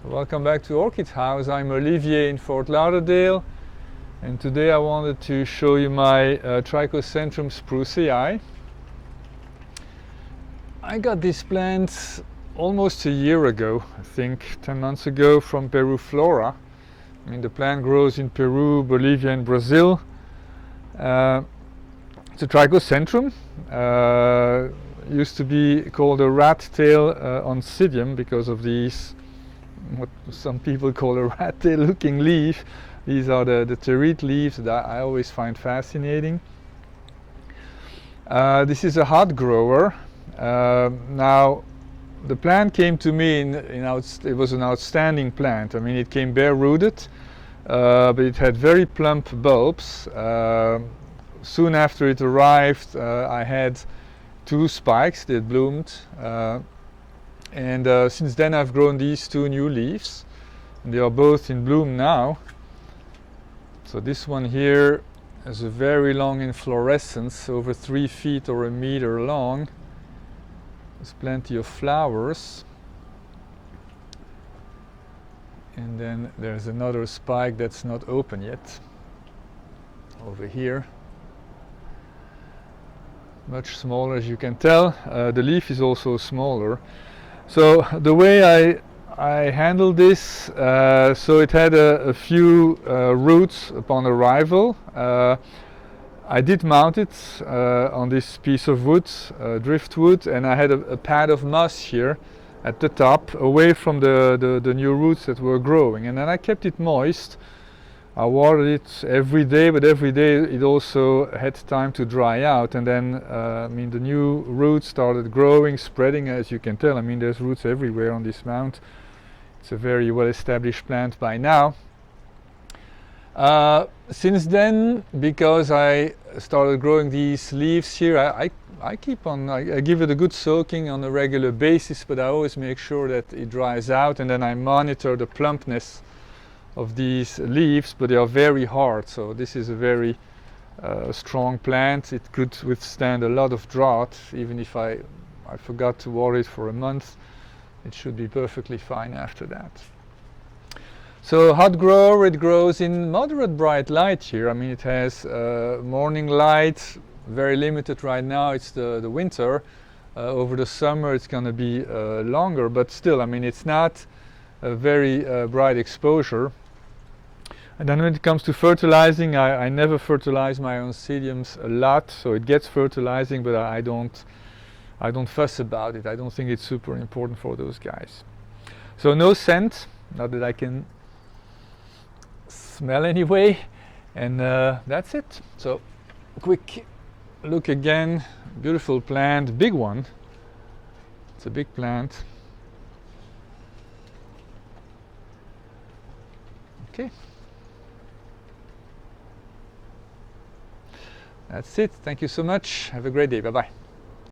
Welcome back to Orchid House. I'm Olivier in Fort Lauderdale, and today I wanted to show you my Trichocentrum sprucei. I got these plants almost a year ago, I think 10 months ago, from Peru Flora. I mean, the plant grows in Peru, Bolivia and Brazil. It's a Trichocentrum. Used to be called a rat tail Oncidium because of these, what some people call a rat tail looking leaf. These are the terete leaves that I always find fascinating. This is a hot grower. Now the plant came to me it was an outstanding plant. I mean, it came bare rooted, but it had very plump bulbs. Soon after it arrived, I had 2 spikes that bloomed, and since then I've grown these 2 new leaves, and they are both in bloom now. So this one here has a very long inflorescence, over 3 feet or 1 meter long. There's plenty of flowers, and then there's another spike that's not open yet over here. Much smaller, as you can tell. The leaf is also smaller. So the way I handled this, so it had a few roots upon arrival. I did mount it on this piece of wood, driftwood, and I had a pad of moss here at the top, away from the new roots that were growing. And then I kept it moist. I watered it every day, but every day it also had time to dry out, and then I mean, the new roots started growing, spreading, as you can tell. I mean, there's roots everywhere on this mount. It's a very well established plant by now. Since then, because I started growing these leaves here, I give it a good soaking on a regular basis, but I always make sure that it dries out, and then I monitor the plumpness of these leaves, but they are very hard. So this is a very strong plant. It could withstand a lot of drought. Even if I forgot to water it for a month, it should be perfectly fine after that. So hot grower, it grows in moderate bright light here. I mean, it has morning light, very limited right now. It's the winter. Over the summer it's going to be longer, but still, I mean, it's not a very bright exposure. And then when it comes to fertilizing, I never fertilize my Oncidiums a lot, so it gets fertilizing, but I don't fuss about it. I don't think it's super important for those guys. So no scent, not that I can smell anyway, and that's it. So quick look again. Beautiful plant, big one. It's a big plant. Okay. That's it. Thank you so much. Have a great day. Bye-bye.